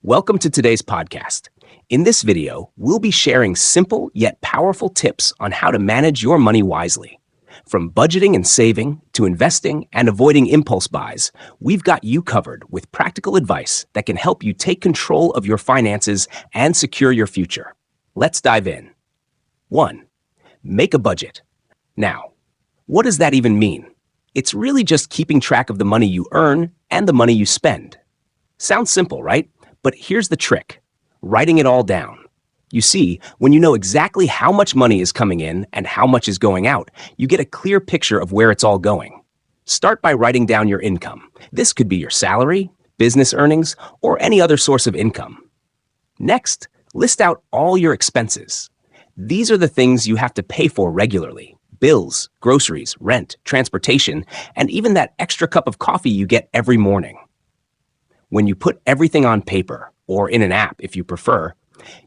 Welcome to today's podcast. In this video, we'll be sharing simple yet powerful tips on how to manage your money wisely. From budgeting and saving to investing and avoiding impulse buys, we've got you covered with practical advice that can help you take control of your finances and secure your future. Let's dive in. 1. Make a budget. Now, what does that even mean? It's really just keeping track of the money you earn and the money you spend. Sounds simple, right? But here's the trick: writing it all down. You see, when you know exactly how much money is coming in and how much is going out, you get a clear picture of where it's all going. Start by writing down your income. This could be your salary, business earnings, or any other source of income. Next, list out all your expenses. These are the things you have to pay for regularly: bills, groceries, rent, transportation, and even that extra cup of coffee you get every morning. When you put everything on paper, or in an app if you prefer,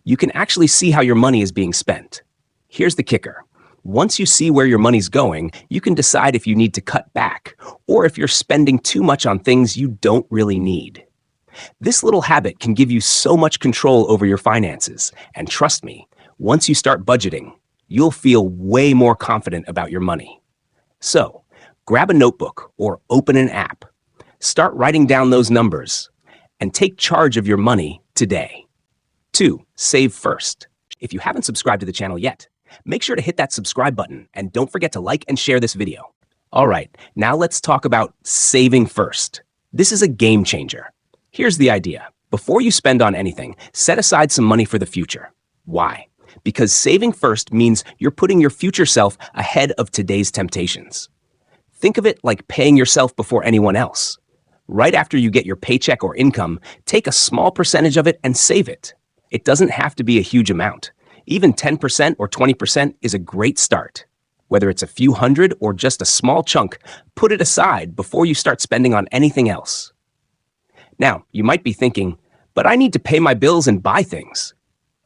you can actually see how your money is being spent. Here's the kicker: once you see where your money's going, you can decide if you need to cut back, or if you're spending too much on things you don't really need. This little habit can give you so much control over your finances, and trust me, once you start budgeting, you'll feel way more confident about your money. So, grab a notebook or open an app. Start writing down those numbers and take charge of your money today. 2. Save first. If you haven't subscribed to the channel yet, make sure to hit that subscribe button and don't forget to like and share this video. All right, now let's talk about saving first. This is a game changer. Here's the idea: before you spend on anything, set aside some money for the future. Why? Because saving first means you're putting your future self ahead of today's temptations. Think of it like paying yourself before anyone else. Right after you get your paycheck or income, take a small percentage of it and save it. It doesn't have to be a huge amount. Even 10% or 20% is a great start. Whether it's a few hundred or just a small chunk, put it aside before you start spending on anything else. Now, you might be thinking, but I need to pay my bills and buy things.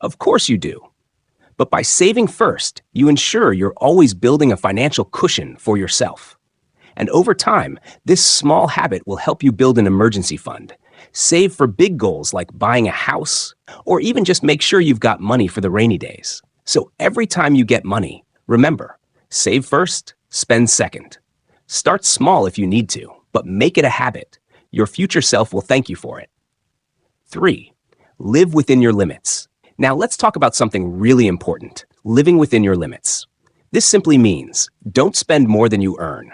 Of course you do. But by saving first, you ensure you're always building a financial cushion for yourself. And over time, this small habit will help you build an emergency fund. Save for big goals like buying a house, or even just make sure you've got money for the rainy days. So every time you get money, remember, save first, spend second. Start small if you need to, but make it a habit. Your future self will thank you for it. 3. Live within your limits. Now let's talk about something really important: living within your limits. This simply means don't spend more than you earn.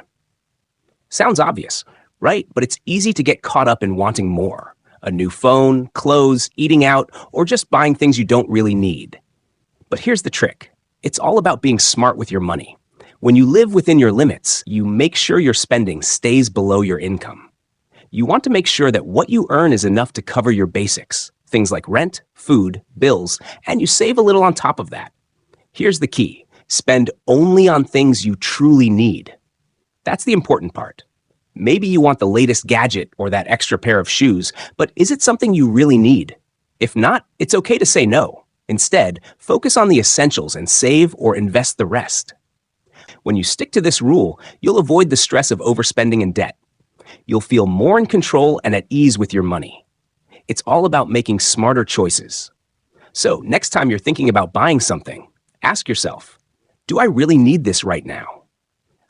Sounds obvious, right? But it's easy to get caught up in wanting more: a new phone, clothes, eating out, or just buying things you don't really need. But here's the trick: it's all about being smart with your money. When you live within your limits, you make sure your spending stays below your income. You want to make sure that what you earn is enough to cover your basics, things like rent, food, bills, and you save a little on top of that. Here's the key: spend only on things you truly need. That's the important part. Maybe you want the latest gadget or that extra pair of shoes, but is it something you really need? If not, it's okay to say no. Instead, focus on the essentials and save or invest the rest. When you stick to this rule, you'll avoid the stress of overspending and debt. You'll feel more in control and at ease with your money. It's all about making smarter choices. So, next time you're thinking about buying something, ask yourself, do I really need this right now?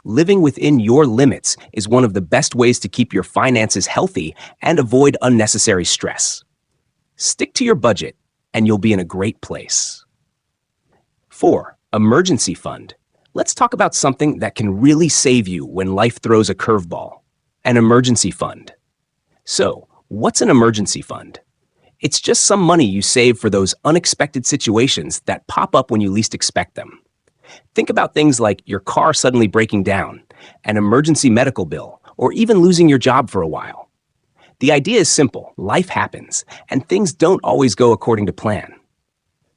Living within your limits is one of the best ways to keep your finances healthy and avoid unnecessary stress. Stick to your budget, and you'll be in a great place. 4. Emergency fund. Let's talk about something that can really save you when life throws a curveball: an emergency fund. So, what's an emergency fund? It's just some money you save for those unexpected situations that pop up when you least expect them. Think about things like your car suddenly breaking down, an emergency medical bill, or even losing your job for a while. The idea is simple: life happens, and things don't always go according to plan.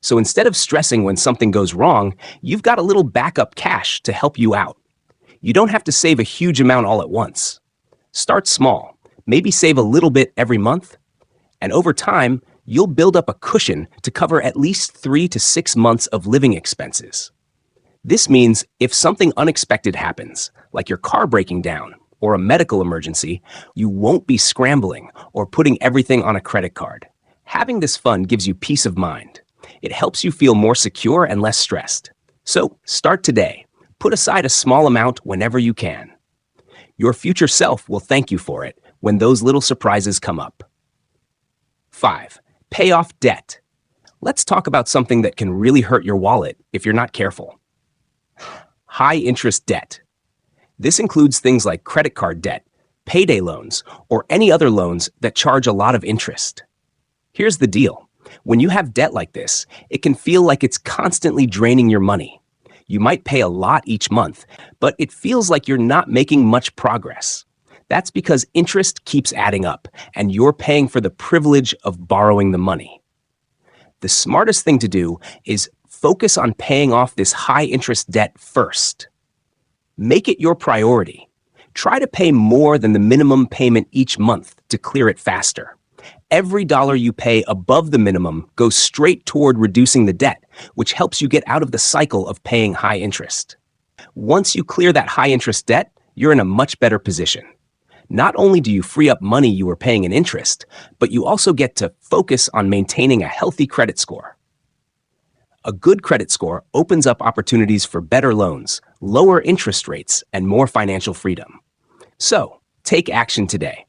So instead of stressing when something goes wrong, you've got a little backup cash to help you out. You don't have to save a huge amount all at once. Start small, maybe save a little bit every month, and over time, you'll build up a cushion to cover at least 3 to 6 months of living expenses. This means if something unexpected happens, like your car breaking down or a medical emergency, you won't be scrambling or putting everything on a credit card. Having this fund gives you peace of mind. It helps you feel more secure and less stressed. So start today. Put aside a small amount whenever you can. Your future self will thank you for it when those little surprises come up. 5. Pay off debt. Let's talk about something that can really hurt your wallet if you're not careful. High interest debt. This includes things like credit card debt, payday loans, or any other loans that charge a lot of interest. Here's the deal. When you have debt like this, it can feel like it's constantly draining your money. You might pay a lot each month, but it feels like you're not making much progress. That's because interest keeps adding up, and you're paying for the privilege of borrowing the money. The smartest thing to do is focus on paying off this high-interest debt first. Make it your priority. Try to pay more than the minimum payment each month to clear it faster. Every dollar you pay above the minimum goes straight toward reducing the debt, which helps you get out of the cycle of paying high interest. Once you clear that high-interest debt, you're in a much better position. Not only do you free up money you were paying in interest, but you also get to focus on maintaining a healthy credit score. A good credit score opens up opportunities for better loans, lower interest rates, and more financial freedom. So, take action today.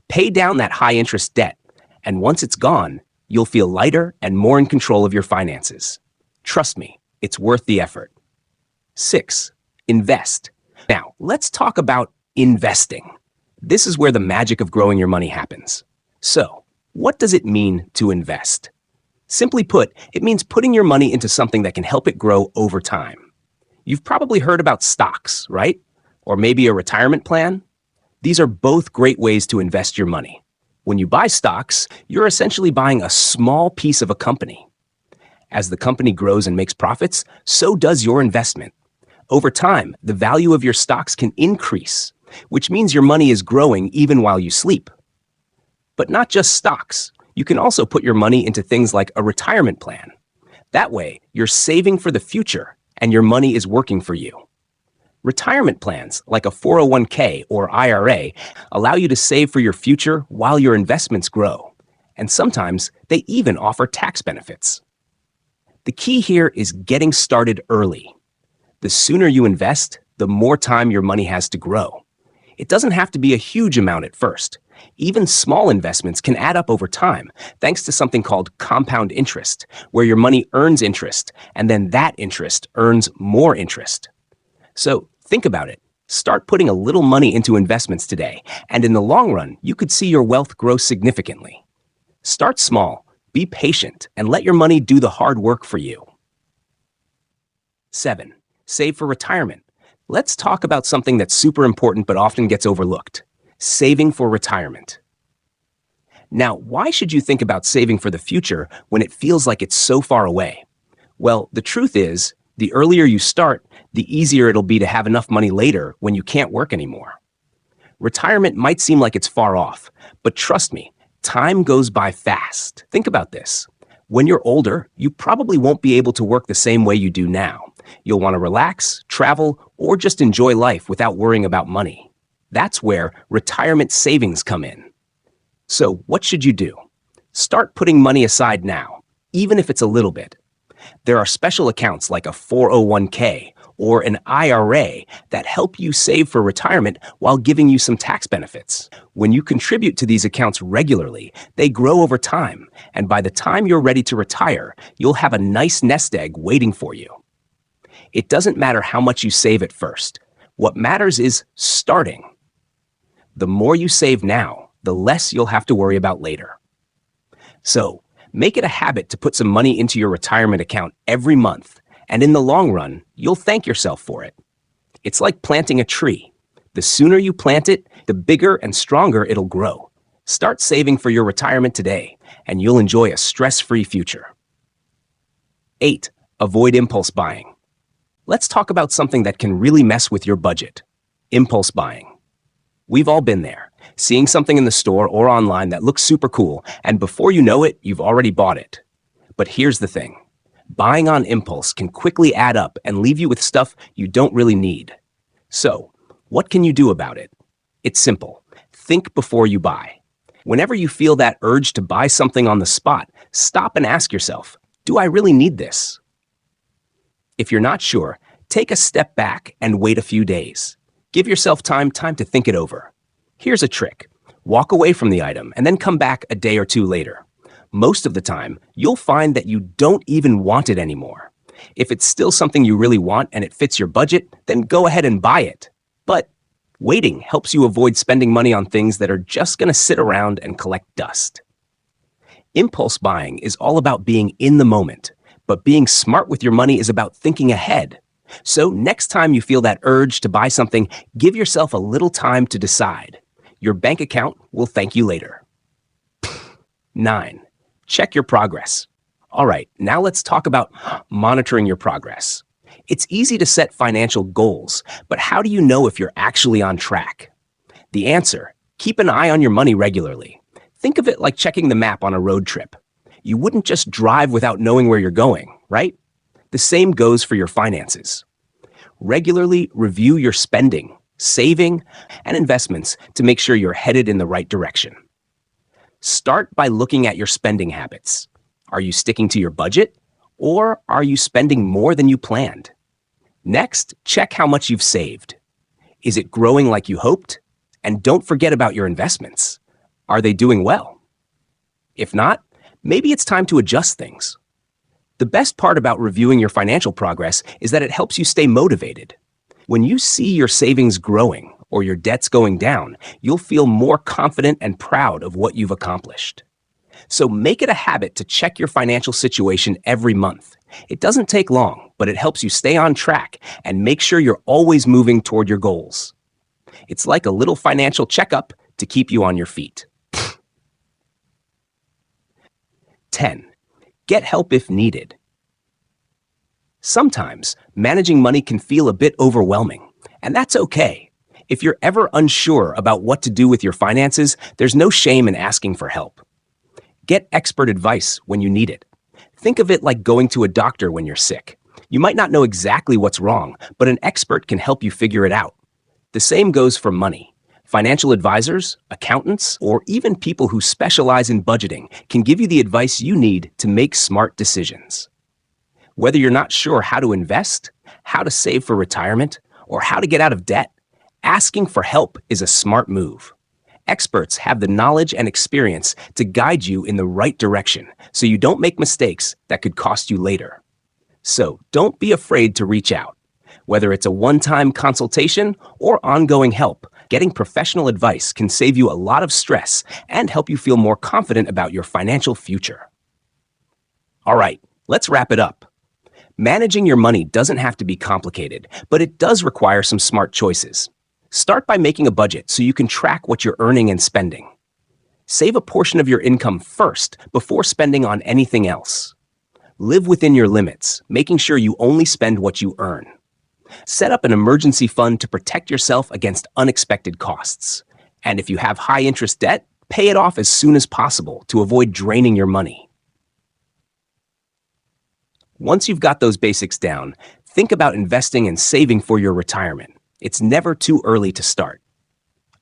Pay down that high-interest debt, and once it's gone, you'll feel lighter and more in control of your finances. Trust me, it's worth the effort. 6. Invest. Now, let's talk about investing. This is where the magic of growing your money happens. So, what does it mean to invest? Simply put, it means putting your money into something that can help it grow over time. You've probably heard about stocks, right? Or maybe a retirement plan? These are both great ways to invest your money. When you buy stocks, you're essentially buying a small piece of a company. As the company grows and makes profits, so does your investment. Over time, the value of your stocks can increase, which means your money is growing even while you sleep. But not just stocks. You can also put your money into things like a retirement plan. That way, you're saving for the future and your money is working for you. Retirement plans, like a 401k or IRA, allow you to save for your future while your investments grow. And sometimes, they even offer tax benefits. The key here is getting started early. The sooner you invest, the more time your money has to grow. It doesn't have to be a huge amount at first. Even small investments can add up over time, thanks to something called compound interest, where your money earns interest, and then that interest earns more interest. So think about it. Start putting a little money into investments today, and in the long run, you could see your wealth grow significantly. Start small, be patient, and let your money do the hard work for you. 7. Save for retirement. Let's talk about something that's super important but often gets overlooked. Saving for retirement. Now, why should you think about saving for the future when it feels like it's so far away? Well, the truth is, the earlier you start, the easier it'll be to have enough money later when you can't work anymore. Retirement might seem like it's far off, but trust me, time goes by fast. Think about this. When you're older, you probably won't be able to work the same way you do now. You'll want to relax, travel, or just enjoy life without worrying about money. That's where retirement savings come in. So what should you do? Start putting money aside now, even if it's a little bit. There are special accounts like a 401k or an IRA that help you save for retirement while giving you some tax benefits. When you contribute to these accounts regularly, they grow over time, and by the time you're ready to retire, you'll have a nice nest egg waiting for you. It doesn't matter how much you save at first. What matters is starting. The more you save now, the less you'll have to worry about later. So, make it a habit to put some money into your retirement account every month, and in the long run, you'll thank yourself for it. It's like planting a tree. The sooner you plant it, the bigger and stronger it'll grow. Start saving for your retirement today, and you'll enjoy a stress-free future. 8. Avoid impulse buying. Let's talk about something that can really mess with your budget. Impulse buying. We've all been there, seeing something in the store or online that looks super cool, and before you know it, you've already bought it. But here's the thing. Buying on impulse can quickly add up and leave you with stuff you don't really need. So, what can you do about it? It's simple. Think before you buy. Whenever you feel that urge to buy something on the spot, stop and ask yourself, do I really need this? If you're not sure, take a step back and wait a few days. Give yourself time to think it over. Here's a trick. Walk away from the item and then come back a day or two later. Most of the time, you'll find that you don't even want it anymore. If it's still something you really want and it fits your budget, then go ahead and buy it. But waiting helps you avoid spending money on things that are just going to sit around and collect dust. Impulse buying is all about being in the moment, but being smart with your money is about thinking ahead. So next time you feel that urge to buy something, give yourself a little time to decide. Your bank account will thank you later. 9. Check your progress. All right, now let's talk about monitoring your progress. It's easy to set financial goals, but how do you know if you're actually on track? The answer: keep an eye on your money regularly. Think of it like checking the map on a road trip. You wouldn't just drive without knowing where you're going, right? The same goes for your finances. Regularly review your spending, saving, and investments to make sure you're headed in the right direction. Start by looking at your spending habits. Are you sticking to your budget, or are you spending more than you planned? Next, check how much you've saved. Is it growing like you hoped? And don't forget about your investments. Are they doing well? If not, maybe it's time to adjust things. The best part about reviewing your financial progress is that it helps you stay motivated. When you see your savings growing or your debts going down, you'll feel more confident and proud of what you've accomplished. So make it a habit to check your financial situation every month. It doesn't take long, but it helps you stay on track and make sure you're always moving toward your goals. It's like a little financial checkup to keep you on your feet. 10. Get help if needed. Sometimes managing money can feel a bit overwhelming, and that's okay. If you're ever unsure about what to do with your finances, there's no shame in asking for help. Get expert advice when you need it. Think of it like going to a doctor when you're sick. You might not know exactly what's wrong, but an expert can help you figure it out. The same goes for money. Financial advisors, accountants, or even people who specialize in budgeting can give you the advice you need to make smart decisions. Whether you're not sure how to invest, how to save for retirement, or how to get out of debt, asking for help is a smart move. Experts have the knowledge and experience to guide you in the right direction so you don't make mistakes that could cost you later. So don't be afraid to reach out. Whether it's a one-time consultation or ongoing help, getting professional advice can save you a lot of stress and help you feel more confident about your financial future. All right, let's wrap it up. Managing your money doesn't have to be complicated, but it does require some smart choices. Start by making a budget so you can track what you're earning and spending. Save a portion of your income first before spending on anything else. Live within your limits, making sure you only spend what you earn. Set up an emergency fund to protect yourself against unexpected costs. And if you have high-interest debt, pay it off as soon as possible to avoid draining your money. Once you've got those basics down, think about investing and saving for your retirement. It's never too early to start.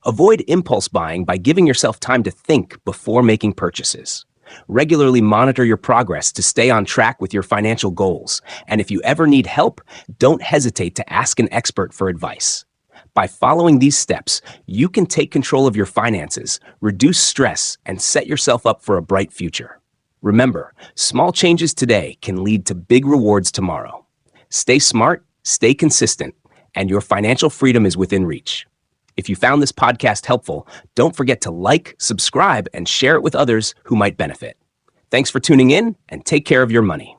Avoid impulse buying by giving yourself time to think before making purchases. Regularly monitor your progress to stay on track with your financial goals. And if you ever need help, don't hesitate to ask an expert for advice. By following these steps, you can take control of your finances, reduce stress, and set yourself up for a bright future. Remember, small changes today can lead to big rewards tomorrow. Stay smart, stay consistent, and your financial freedom is within reach. If you found this podcast helpful, don't forget to like, subscribe, and share it with others who might benefit. Thanks for tuning in, and take care of your money.